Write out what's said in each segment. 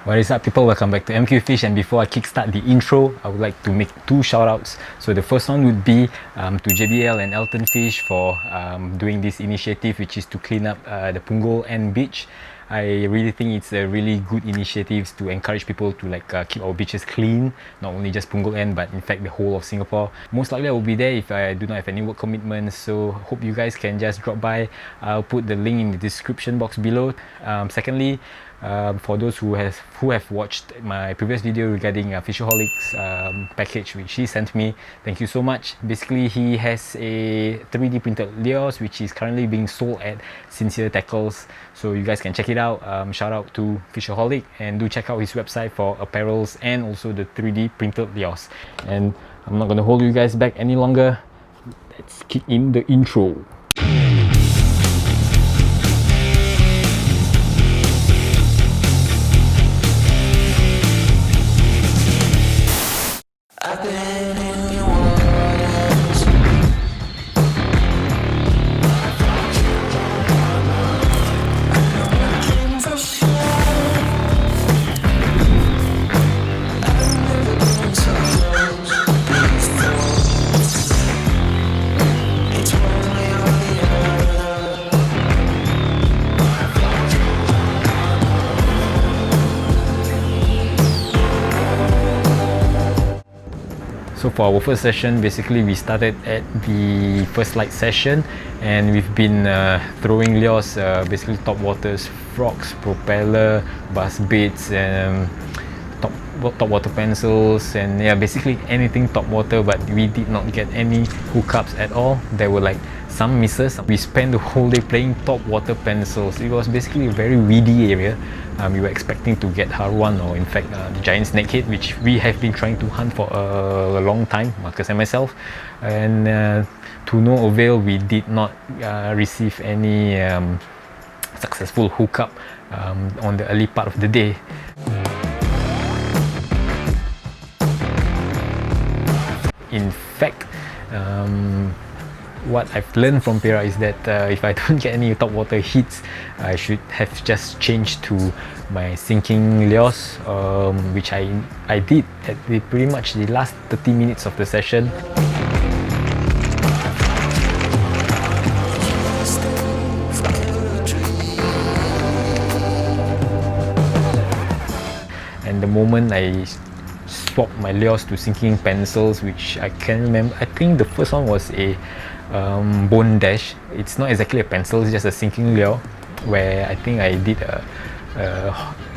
What is up, people? Welcome back to mqfish, and before I kickstart the intro, I would like to make two shoutouts. So the first one would be to JBL and Elton Fish for doing this initiative, which is to clean up the Punggol and beach. I really think it's a really good initiative to encourage people to keep our beaches clean, not only just Punggol End but in fact the whole of Singapore. Most likely I will be there if I do not have any work commitments, so hope you guys can just drop by. I'll put the link in the description box below. Secondly, for those who have watched my previous video regarding FISHERHOLIC's package which he sent me, thank you so much. Basically, he has a 3D printed lures which is currently being sold at Sincere Tackles, so you guys can check it out. Shout out to FISHERHOLIC, and do check out his website for apparels and also the 3D printed lures. And I'm not gonna hold you guys back any longer. Let's kick in the intro. So for our first session, basically we started at the first light session, and we've been throwing lures, basically top waters, frogs, propeller, buzz baits, and top water pencils, and yeah, basically anything top water, but we did not get any hookups at all. There were like some misses. We spent the whole day playing top water pencils. It was basically a very weedy area. We were expecting to get Haruan, or in fact the giant snakehead, which we have been trying to hunt for a long time, Marcus and myself, and to no avail. We did not receive any successful hookup on the early part of the day. In fact, what I've learned from Pera is that if I don't get any top water hits, I should have just changed to my sinking lures, which I did at pretty much the last 30 minutes of the session. And the moment I swapped my lures to sinking pencils, which I can't remember, I think the first one was a bone dash. It's not exactly a pencil, it's just a sinking lure, where I think I did a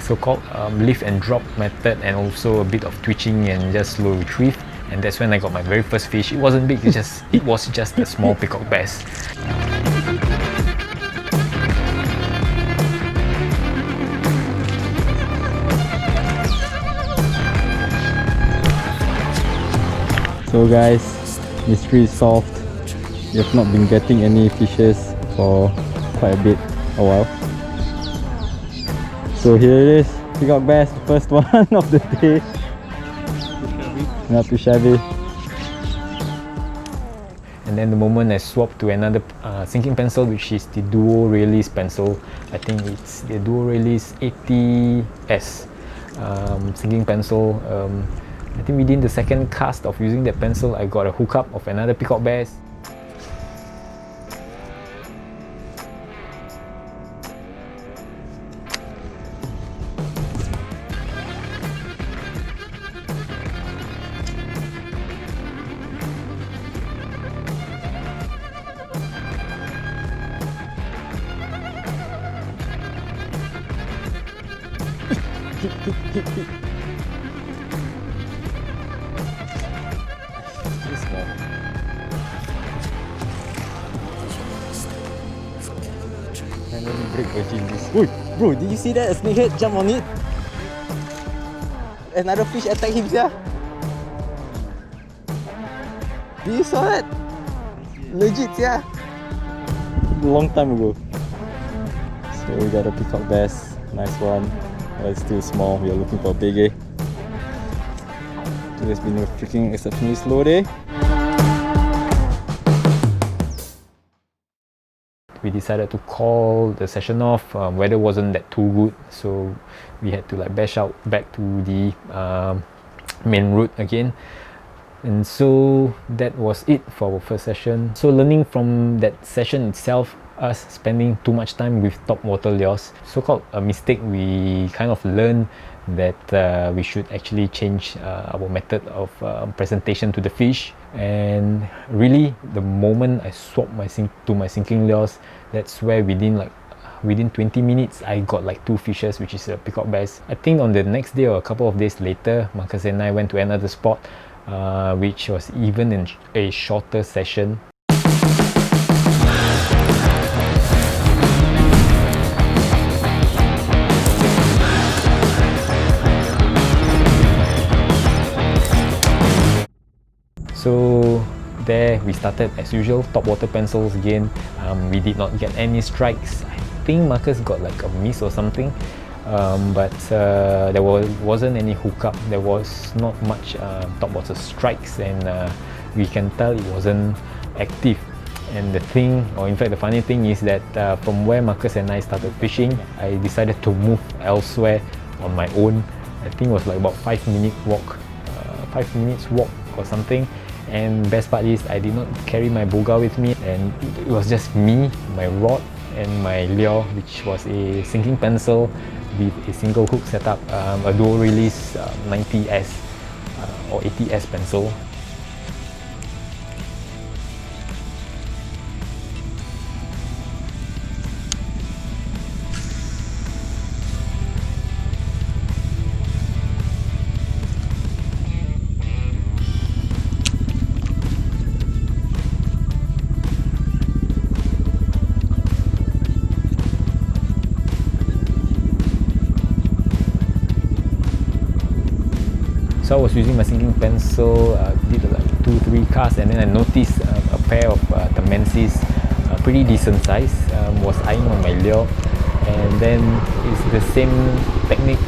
so-called lift and drop method, and also a bit of twitching and just slow retrieve, and that's when I got my very first fish. It wasn't big, it was just a small peacock bass. So guys, mystery is solved. We have not been getting any fishes for quite a while. So here it is, peacock bass, the first one of the day. Not too shabby. And then the moment I swapped to another sinking pencil, which is the Duo Release pencil. I think it's the Duo Release 80S sinking pencil. I think within the second cast of using that pencil, I got a hookup of another peacock bass. And then break virgin this. Oi, bro, did you see that? A snakehead jump on it. Another fish attacked him, yeah. Did you saw that? Legit, yeah. Long time ago. So we got a peacock bass, nice one. But it's still small. We are looking for a biggie. It has been a freaking exceptionally slow day. we decided to call the session off. Weather wasn't that too good, so we had to like bash out back to the main route again. And so that was it for our first session. So learning from that session itself, us spending too much time with top water lures, so-called a mistake, we kind of learned that we should actually change our method of presentation to the fish. And really, the moment I swapped to my sinking lures, that's where within 20 minutes I got like 2 fishes, which is a peacock bass. I think on the next day or a couple of days later, Marcus and I went to another spot, which was even in a shorter session. So there we started as usual, top water pencils again. We did not get any strikes. I think Marcus got like a miss or something, but there wasn't any hookup. There was not much top water strikes, and we can tell it wasn't active. And the thing, or in fact the funny thing is that from where Marcus and I started fishing, I decided to move elsewhere on my own. I think it was like about 5 minutes walk or something. And best part is I did not carry my boga with me, and it was just me, my rod and my lure, which was a sinking pencil with a single hook setup, a dual release 90S or 80S pencil. So I was using my sinking pencil, did like 2-3 casts, and then I noticed a pair of Tamensis, pretty decent size, was eyeing on my lure. And then it's the same technique,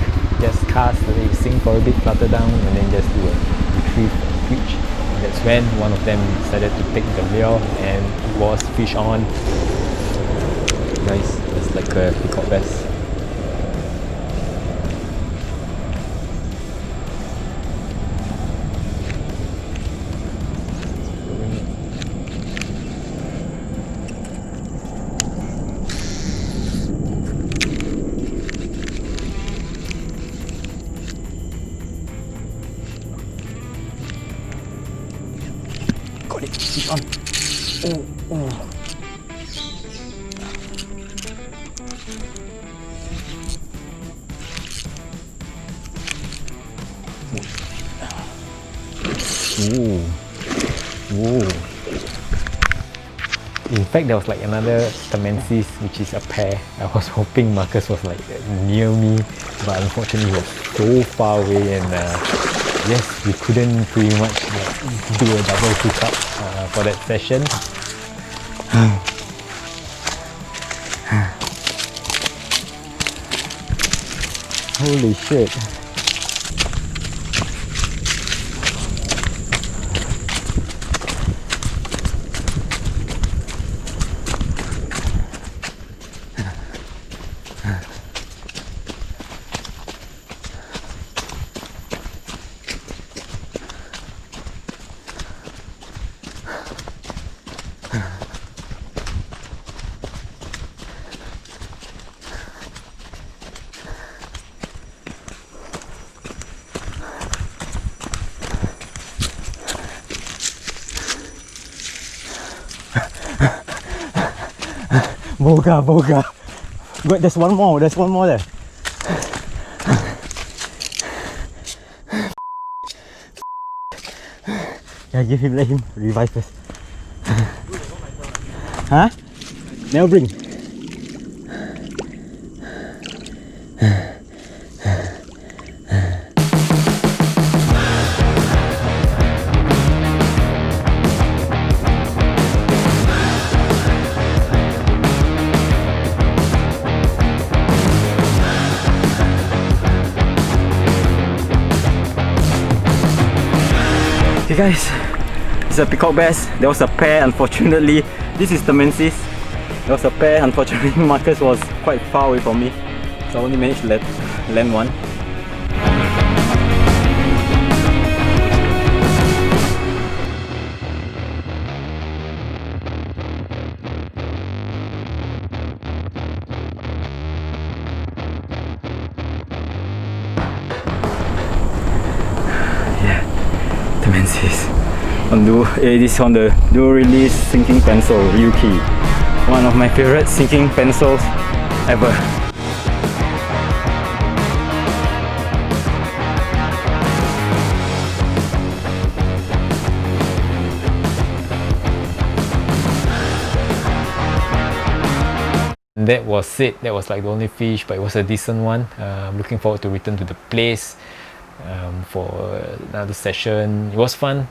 just cast, sink for a bit, flutter down, and then just do a retrieve and twitch. And that's when one of them decided to take the lure, and it was fish on. Nice, it's like a peacock bass. Got it, fish on. Oh. Whoa. In fact, there was like another Tamensis, which is a pair. I was hoping Marcus was like near me, but unfortunately he was so far away, and yes, we couldn't pretty much do a double hookup for that session. Holy shit. Boga. Wait, there's one more there. Yeah, let him revive first. Huh? Never bring. Okay guys, it's a peacock bass. There was a pair, unfortunately. This is Tamensis. There was a pair, unfortunately Marcus was quite far away from me, so I only managed to land one. This is on the dual release sinking pencil Yuki, one of my favorite sinking pencils ever. That was it. That was like the only fish, but it was a decent one. I'm looking forward to return to the place for another session. It was fun.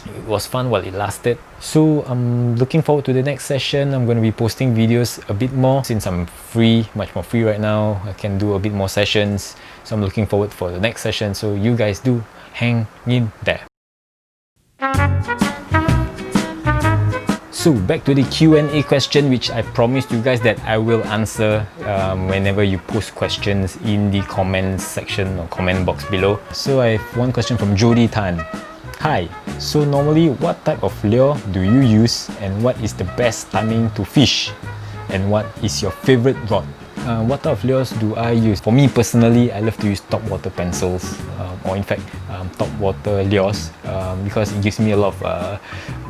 It was fun while it lasted. So I'm looking forward to the next session. I'm going to be posting videos a bit more since I'm free, much more free right now. I can do a bit more sessions. So I'm looking forward for the next session. So you guys do hang in there. So back to the Q&A question, which I promised you guys that I will answer whenever you post questions in the comments section or comment box below. So I have one question from Jody Tan. Hi, so normally what type of lure do you use and what is the best timing to fish? And what is your favorite rod? What type of lures do I use? For me personally, I love to use top water pencils or in fact top water lures because it gives me a lot of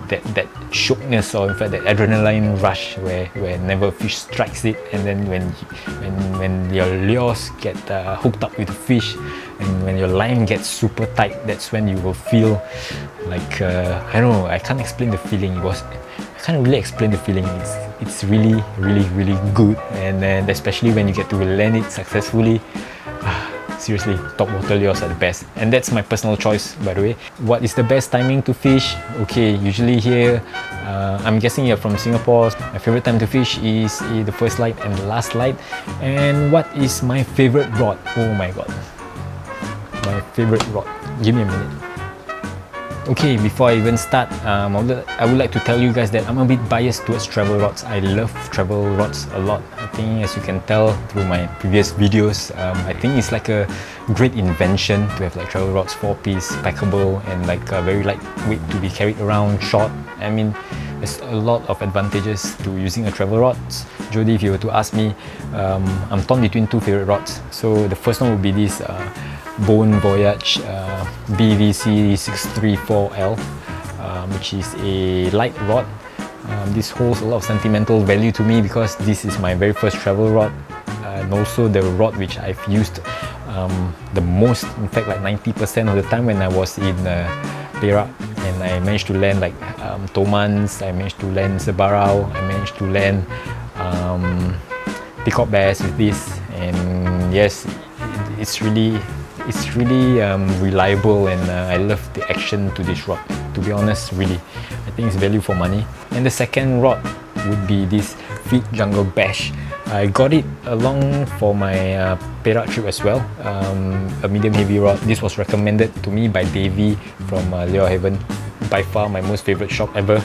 that shockness, or in fact that adrenaline rush where whenever a fish strikes it, and then when your lures get hooked up with the fish and when your line gets super tight, that's when you will feel like I don't know, I can't explain the feeling. I can't really explain the feeling. It's really good, and then especially when you get to land it successfully. Seriously, top water lures are the best, and that's my personal choice, by the way. What is the best timing to fish? Okay, usually here, I'm guessing you're from Singapore. My favorite time to fish is the first light and the last light. And what is my favorite rod? Oh my god, my favorite rod. Give me a minute. Okay, before I even start, I would like to tell you guys that I'm a bit biased towards travel rods. I love travel rods a lot. I think, as you can tell through my previous videos, I think it's like a great invention to have like travel rods, 4-piece, packable, and like very lightweight to be carried around, short. I mean, there's a lot of advantages to using a travel rod. Jody, if you were to ask me, I'm torn between two favorite rods. So the first one would be this Bone Voyage BVC 634L, which is a light rod. This holds a lot of sentimental value to me because this is my very first travel rod, and also the rod which I've used the most, in fact like 90% of the time when I was in Perak, and I managed to land like Tomans, I managed to land Sebarau, I managed to land peacock bass with this, and yes, it's really reliable, and I love the action to this rod. To be honest, really, I think it's value for money. And the second rod would be this Fit Jungle Bash. I got it along for my Perak trip as well, a medium heavy rod. This was recommended to me by Davey from Lurehaven, by far my most favorite shop ever.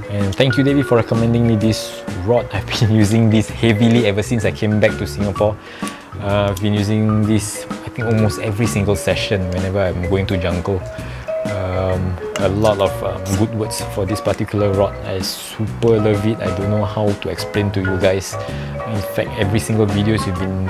And thank you, Davey, for recommending me this rod. I've been using this heavily ever since I came back to Singapore. I've been using this, I think, almost every single session whenever I'm going to jungle. A lot of good words for this particular rod. I super love it. I don't know how to explain to you guys. In fact, every single videos you've been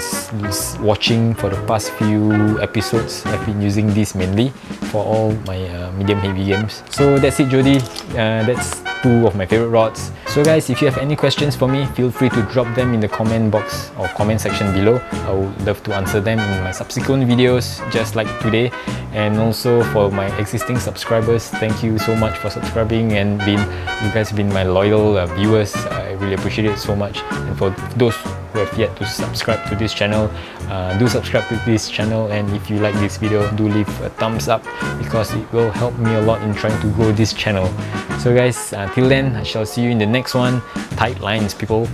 watching for the past few episodes, I've been using this mainly for all my medium heavy games. So that's it, Jody. That's two of my favorite rods. So guys, if you have any questions for me, feel free to drop them in the comment box or comment section below. I would love to answer them in my subsequent videos, just like today. And also for my existing subscribers, thank you so much for subscribing and you guys have been my loyal viewers. I really appreciate it so much. And for those who have yet to subscribe to this channel, do subscribe to this channel, and if you like this video, do leave a thumbs up because it will help me a lot in trying to grow this channel. So guys, till then, I shall see you in the next one. Tight lines, people.